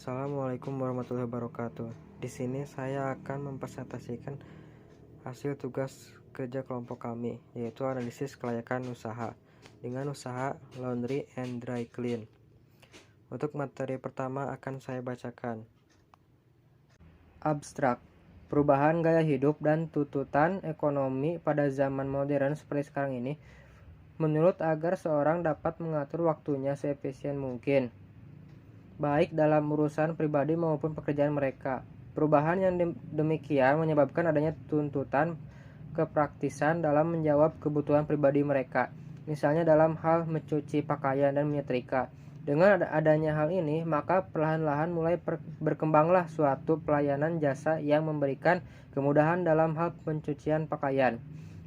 Assalamualaikum warahmatullahi wabarakatuh. Di sini saya akan mempresentasikan hasil tugas kerja kelompok kami, yaitu analisis kelayakan usaha dengan usaha laundry and dry clean. Untuk materi pertama akan saya bacakan. Abstrak. Perubahan gaya hidup dan tuntutan ekonomi pada zaman modern seperti sekarang ini menuntut agar seorang dapat mengatur waktunya seefisien mungkin, baik dalam urusan pribadi maupun pekerjaan mereka. Perubahan yang demikian menyebabkan adanya tuntutan kepraktisan dalam menjawab kebutuhan pribadi mereka, misalnya dalam hal mencuci pakaian dan menyetrika. Dengan adanya hal ini, maka perlahan-lahan mulai berkembanglah suatu pelayanan jasa yang memberikan kemudahan dalam hal pencucian pakaian,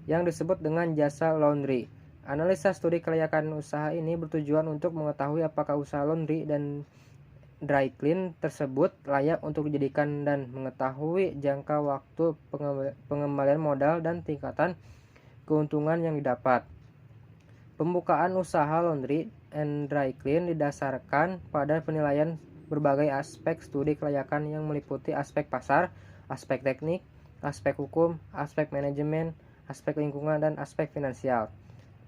yang disebut dengan jasa laundry. Analisa studi kelayakan usaha ini bertujuan untuk mengetahui apakah usaha laundry dan dry clean tersebut layak untuk dijadikan dan mengetahui jangka waktu pengembalian modal dan tingkatan keuntungan yang didapat. Pembukaan usaha laundry and dry clean didasarkan pada penilaian berbagai aspek studi kelayakan yang meliputi aspek pasar, aspek teknik, aspek hukum, aspek manajemen, aspek lingkungan, dan aspek finansial.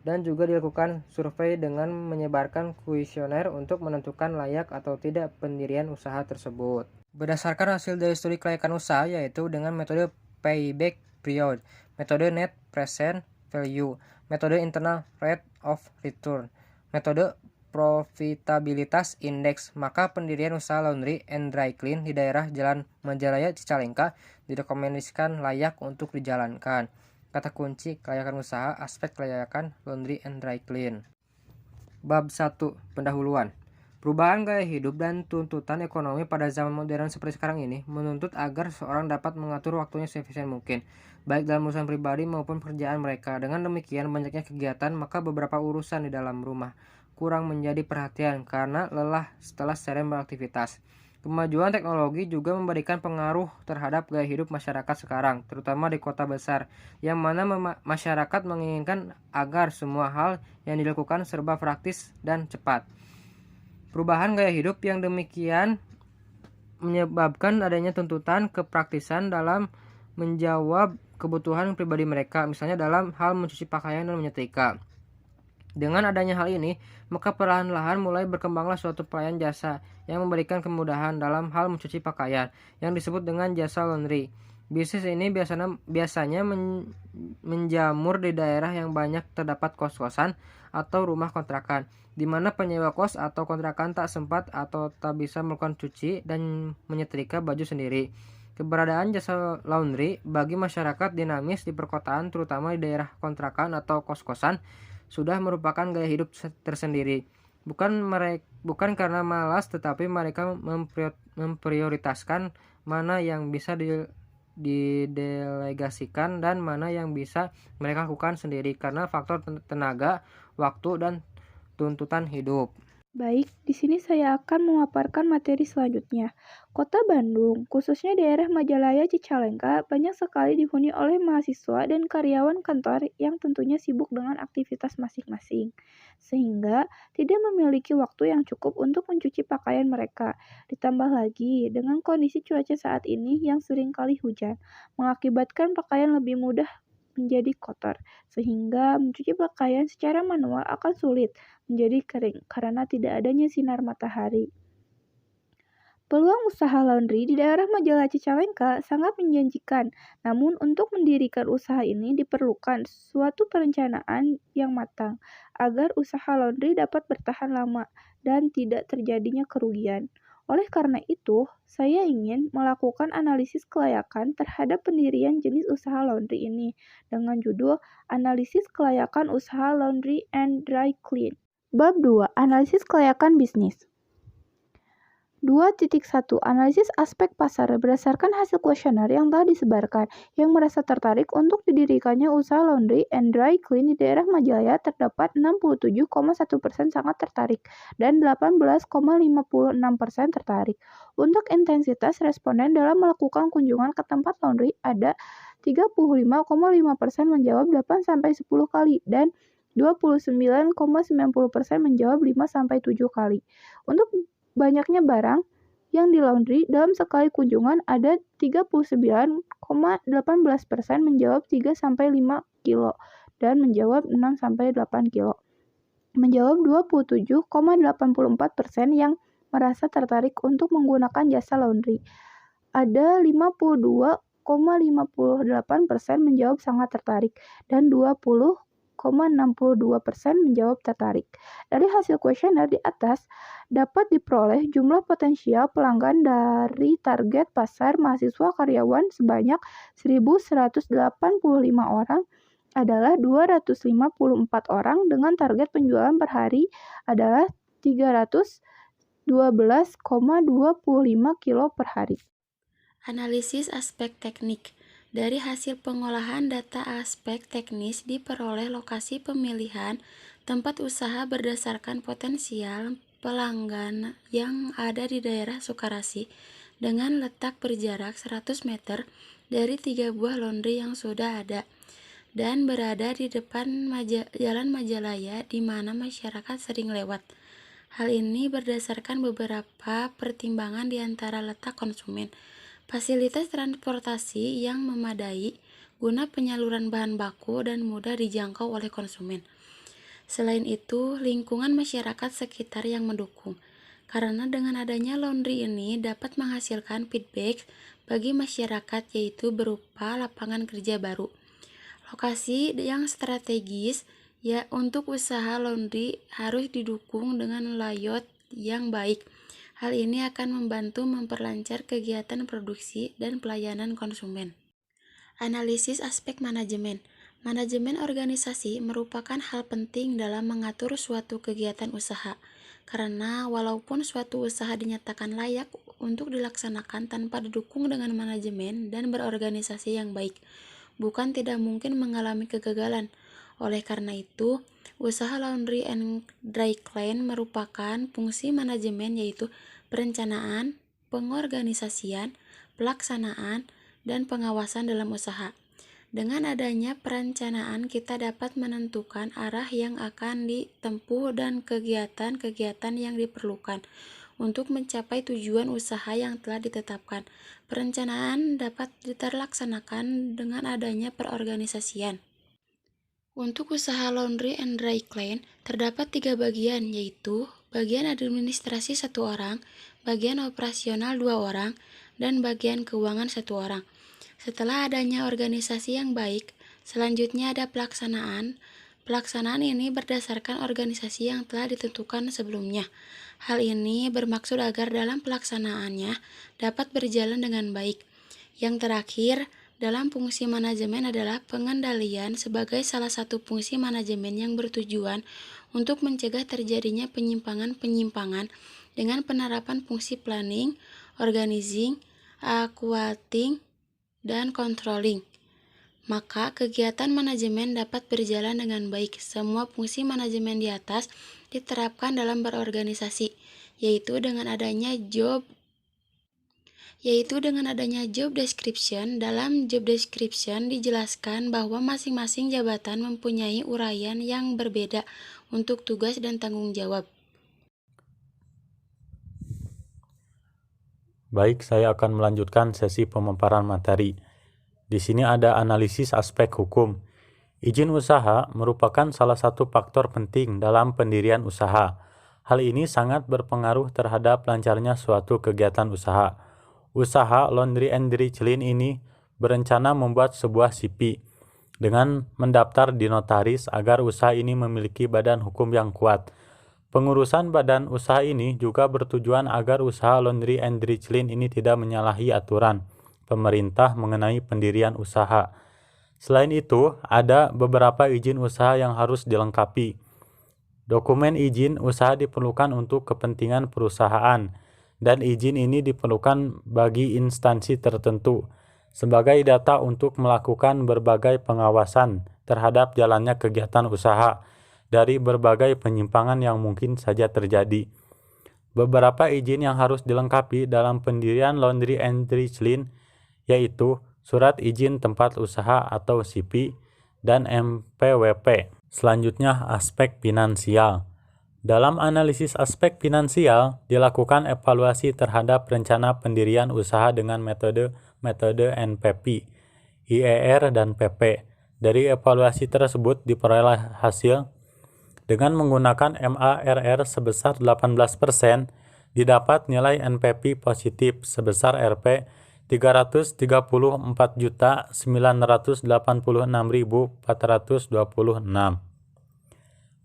Dan juga dilakukan survei dengan menyebarkan kuesioner untuk menentukan layak atau tidak pendirian usaha tersebut. Berdasarkan hasil dari studi kelayakan usaha, yaitu dengan metode payback period, metode net present value, metode internal rate of return, metode profitabilitas index, maka pendirian usaha laundry and dry clean di daerah Jalan Majalaya Cicalengka direkomendasikan layak untuk dijalankan. Kata kunci kelayakan usaha, aspek kelayakan laundry and dry clean. Bab 1. Pendahuluan. Perubahan gaya hidup dan tuntutan ekonomi pada zaman modern seperti sekarang ini menuntut agar seorang dapat mengatur waktunya seefisien mungkin, baik dalam urusan pribadi maupun pekerjaan mereka. Dengan demikian, banyaknya kegiatan, maka beberapa urusan di dalam rumah kurang menjadi perhatian karena lelah setelah sering beraktivitas. Kemajuan teknologi juga memberikan pengaruh terhadap gaya hidup masyarakat sekarang, terutama di kota besar, yang mana masyarakat menginginkan agar semua hal yang dilakukan serba praktis dan cepat. Perubahan gaya hidup yang demikian menyebabkan adanya tuntutan kepraktisan dalam menjawab kebutuhan pribadi mereka, misalnya dalam hal mencuci pakaian dan menyetrika. Dengan adanya hal ini, maka perlahan-lahan mulai berkembanglah suatu pelayanan jasa yang memberikan kemudahan dalam hal mencuci pakaian, yang disebut dengan jasa laundry. Bisnis ini biasanya menjamur di daerah yang banyak terdapat kos-kosan atau rumah kontrakan, di mana penyewa kos atau kontrakan tak sempat atau tak bisa melakukan cuci dan menyetrika baju sendiri. Keberadaan jasa laundry bagi masyarakat dinamis di perkotaan, terutama di daerah kontrakan atau kos-kosan, sudah merupakan gaya hidup tersendiri. Bukan karena malas, tetapi mereka memprioritaskan mana yang bisa didelegasikan dan mana yang bisa mereka lakukan sendiri karena faktor tenaga, waktu, dan tuntutan hidup. Baik, di sini saya akan memaparkan materi selanjutnya. Kota Bandung, khususnya daerah Majalaya Cicalengka, banyak sekali dihuni oleh mahasiswa dan karyawan kantor yang tentunya sibuk dengan aktivitas masing-masing, sehingga tidak memiliki waktu yang cukup untuk mencuci pakaian mereka. Ditambah lagi dengan kondisi cuaca saat ini yang seringkali hujan, mengakibatkan pakaian lebih mudah menjadi kotor, sehingga mencuci pakaian secara manual akan sulit menjadi kering karena tidak adanya sinar matahari. Peluang usaha laundry di daerah Majalaya Cicalengka sangat menjanjikan, namun untuk mendirikan usaha ini diperlukan suatu perencanaan yang matang agar usaha laundry dapat bertahan lama dan tidak terjadinya kerugian. Oleh karena itu, saya ingin melakukan analisis kelayakan terhadap pendirian jenis usaha laundry ini dengan judul Analisis Kelayakan Usaha Laundry and Dry Clean. Bab 2. Analisis kelayakan bisnis. 2.1 Analisis aspek pasar. Berdasarkan hasil kuesioner yang telah disebarkan, yang merasa tertarik untuk didirikannya usaha laundry and dry clean di daerah Majalaya terdapat 67,1% sangat tertarik dan 18,56% tertarik. Untuk intensitas responden dalam melakukan kunjungan ke tempat laundry ada 35,5% menjawab 8-10 kali dan 29,90% menjawab 5-7 kali. Untuk banyaknya barang yang di laundry dalam sekali kunjungan ada 39,18% menjawab 3-5 kilo dan menjawab 6-8 kilo. Menjawab 27,84% yang merasa tertarik untuk menggunakan jasa laundry. Ada 52,58% menjawab sangat tertarik dan 20,62% menjawab tertarik. Dari hasil kuesioner di atas dapat diperoleh jumlah potensial pelanggan dari target pasar mahasiswa karyawan sebanyak 1.185 orang adalah 254 orang dengan target penjualan per hari adalah 312,25 kilo per hari. Analisis aspek teknik. Dari hasil pengolahan data aspek teknis diperoleh lokasi pemilihan tempat usaha berdasarkan potensial pelanggan yang ada di daerah Sukarasi dengan letak berjarak 100 meter dari 3 buah laundry yang sudah ada dan berada di depan Jalan Majalaya di mana masyarakat sering lewat. Hal ini berdasarkan beberapa pertimbangan di antara letak konsumen, fasilitas transportasi yang memadai guna penyaluran bahan baku dan mudah dijangkau oleh konsumen. Selain itu, lingkungan masyarakat sekitar yang mendukung, karena dengan adanya laundry ini dapat menghasilkan feedback bagi masyarakat yaitu berupa lapangan kerja baru. Lokasi yang strategis ya untuk usaha laundry harus didukung dengan layout yang baik. Hal ini akan membantu memperlancar kegiatan produksi dan pelayanan konsumen. Analisis aspek manajemen. Manajemen organisasi merupakan hal penting dalam mengatur suatu kegiatan usaha, karena walaupun suatu usaha dinyatakan layak untuk dilaksanakan tanpa didukung dengan manajemen dan berorganisasi yang baik, bukan tidak mungkin mengalami kegagalan. Oleh karena itu, usaha laundry and dry clean merupakan fungsi manajemen yaitu perencanaan, pengorganisasian, pelaksanaan, dan pengawasan dalam usaha. Dengan adanya perencanaan, kita dapat menentukan arah yang akan ditempuh dan kegiatan-kegiatan yang diperlukan untuk mencapai tujuan usaha yang telah ditetapkan. Perencanaan dapat terlaksanakan dengan adanya perorganisasian. Untuk usaha laundry and dry clean, terdapat 3 bagian, yaitu bagian administrasi 1 orang, bagian operasional 2 orang, dan bagian keuangan 1 orang. Setelah adanya organisasi yang baik, selanjutnya ada pelaksanaan. Pelaksanaan ini berdasarkan organisasi yang telah ditentukan sebelumnya. Hal ini bermaksud agar dalam pelaksanaannya dapat berjalan dengan baik. Yang terakhir, dalam fungsi manajemen adalah pengendalian sebagai salah satu fungsi manajemen yang bertujuan untuk mencegah terjadinya penyimpangan-penyimpangan dengan penerapan fungsi planning, organizing, equating, dan controlling. Maka kegiatan manajemen dapat berjalan dengan baik. Semua fungsi manajemen di atas diterapkan dalam berorganisasi, yaitu dengan adanya job description. Dalam job description dijelaskan bahwa masing-masing jabatan mempunyai uraian yang berbeda untuk tugas dan tanggung jawab. Baik, saya akan melanjutkan sesi pemaparan materi. Di sini ada analisis aspek hukum. Izin usaha merupakan salah satu faktor penting dalam pendirian usaha. Hal ini sangat berpengaruh terhadap lancarnya suatu kegiatan usaha. Usaha laundry and dry clean ini berencana membuat sebuah CP dengan mendaftar di notaris agar usaha ini memiliki badan hukum yang kuat. Pengurusan badan usaha ini juga bertujuan agar usaha laundry and dry clean ini tidak menyalahi aturan pemerintah mengenai pendirian usaha. Selain itu, ada beberapa izin usaha yang harus dilengkapi. Dokumen izin usaha diperlukan untuk kepentingan perusahaan, dan izin ini diperlukan bagi instansi tertentu sebagai data untuk melakukan berbagai pengawasan terhadap jalannya kegiatan usaha dari berbagai penyimpangan yang mungkin saja terjadi. Beberapa izin yang harus dilengkapi dalam pendirian laundry and dry clean yaitu surat izin tempat usaha atau CP dan MPWP. Selanjutnya aspek finansial. Dalam analisis aspek finansial, dilakukan evaluasi terhadap rencana pendirian usaha dengan metode NPP, IER, dan PP. Dari evaluasi tersebut diperoleh hasil dengan menggunakan MARR sebesar 18%, didapat nilai NPP positif sebesar Rp 334.986.426.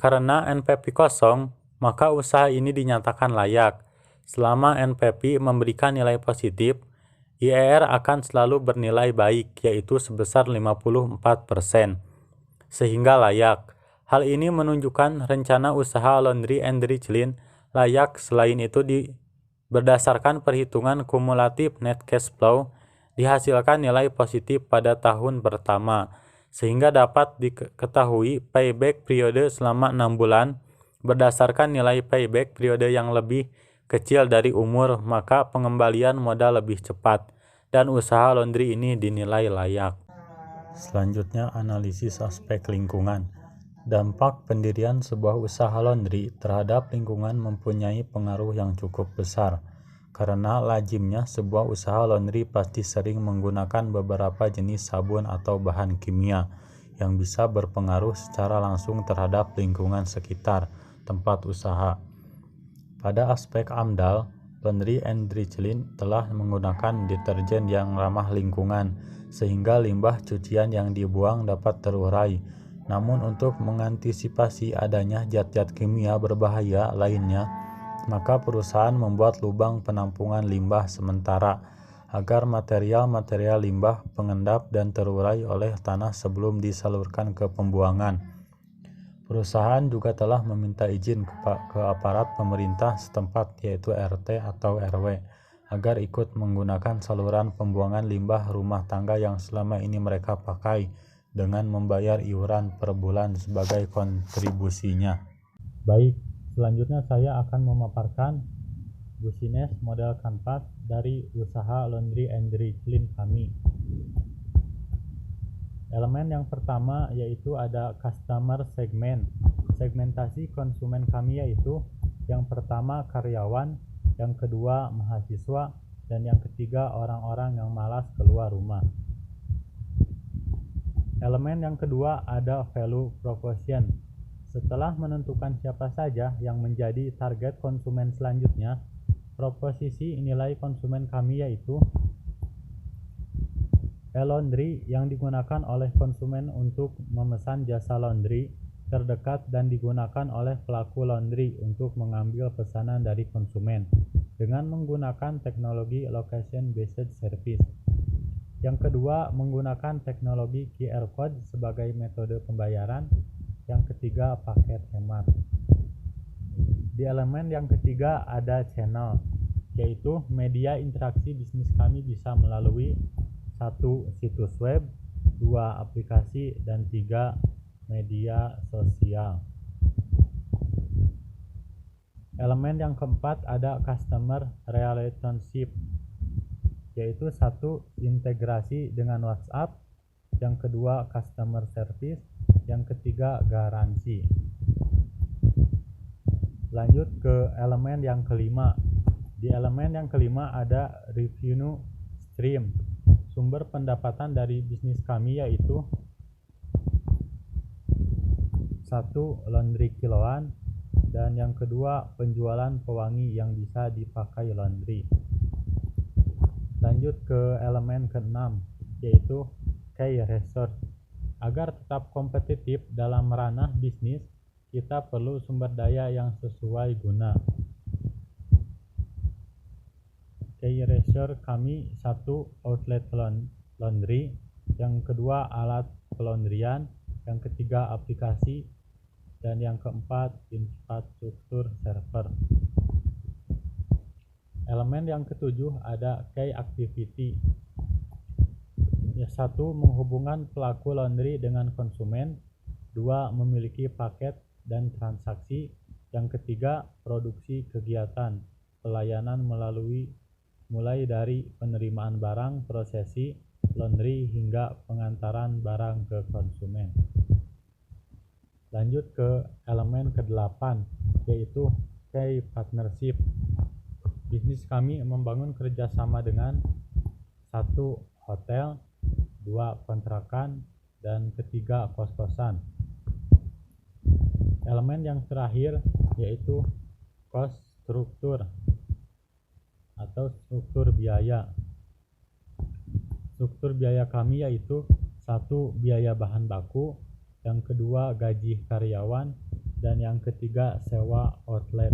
Karena NPP kosong, maka usaha ini dinyatakan layak. Selama NPP memberikan nilai positif, IER akan selalu bernilai baik, yaitu sebesar 54%, sehingga layak. Hal ini menunjukkan rencana usaha Laundry and Clean layak. Selain itu, berdasarkan perhitungan kumulatif net cash flow, dihasilkan nilai positif pada tahun pertama, sehingga dapat diketahui payback periode selama 6 bulan. Berdasarkan nilai payback periode yang lebih kecil dari umur, maka pengembalian modal lebih cepat, dan usaha laundry ini dinilai layak. Selanjutnya, analisis aspek lingkungan. Dampak pendirian sebuah usaha laundry terhadap lingkungan mempunyai pengaruh yang cukup besar. Karena lazimnya sebuah usaha laundry pasti sering menggunakan beberapa jenis sabun atau bahan kimia yang bisa berpengaruh secara langsung terhadap lingkungan sekitar tempat usaha. Pada aspek AMDAL, Laundry and Clean telah menggunakan deterjen yang ramah lingkungan sehingga limbah cucian yang dibuang dapat terurai. Namun untuk mengantisipasi adanya zat-zat kimia berbahaya lainnya, maka perusahaan membuat lubang penampungan limbah sementara agar material-material limbah pengendap dan terurai oleh tanah sebelum disalurkan ke pembuangan. Perusahaan juga telah meminta izin ke aparat pemerintah setempat, yaitu RT atau RW, agar ikut menggunakan saluran pembuangan limbah rumah tangga yang selama ini mereka pakai dengan membayar iuran per bulan sebagai kontribusinya. Baik, selanjutnya saya akan memaparkan business model kanvas dari usaha Laundry and Clean kami. Elemen yang pertama yaitu ada customer segment. Segmentasi konsumen kami yaitu yang pertama karyawan, yang kedua mahasiswa, dan yang ketiga orang-orang yang malas keluar rumah. Elemen yang kedua ada value proposition. Setelah menentukan siapa saja yang menjadi target konsumen selanjutnya, proposisi nilai konsumen kami yaitu e-laundry yang digunakan oleh konsumen untuk memesan jasa laundry terdekat dan digunakan oleh pelaku laundry untuk mengambil pesanan dari konsumen dengan menggunakan teknologi location based service. Yang kedua, menggunakan teknologi QR code sebagai metode pembayaran. Yang ketiga, paket hemat. Di elemen yang ketiga ada channel, yaitu media interaksi bisnis kami bisa melalui 1. situs web, 2. aplikasi, dan 3. media sosial. Elemen yang keempat ada customer relationship, yaitu 1. integrasi dengan WhatsApp, yang kedua customer service, yang ketiga garansi. Lanjut ke elemen yang kelima. Di elemen yang kelima ada revenue stream. Sumber pendapatan dari bisnis kami yaitu 1. laundry kiloan, dan yang kedua penjualan pewangi yang bisa dipakai laundry. Lanjut ke elemen ke-6 yaitu key resource. Agar tetap kompetitif dalam ranah bisnis, kita perlu sumber daya yang sesuai guna. Key resource kami 1. outlet laundry, yang kedua alat pelaundrian, yang ketiga aplikasi, dan yang keempat infrastruktur server. Elemen yang ketujuh ada key activity. 1. menghubungkan pelaku laundry dengan konsumen, 2. memiliki paket dan transaksi, yang ketiga produksi kegiatan pelayanan mulai dari penerimaan barang, prosesi laundry, hingga pengantaran barang ke konsumen. Lanjut ke elemen ke-8, yaitu key partnership. Bisnis kami membangun kerjasama dengan 1. Hotel, 2. Kontrakan, dan 3. Kos-kosan. Elemen yang terakhir yaitu cost struktur atau struktur biaya. Struktur biaya kami yaitu 1. Biaya bahan baku, yang kedua gaji karyawan, dan yang ketiga sewa outlet.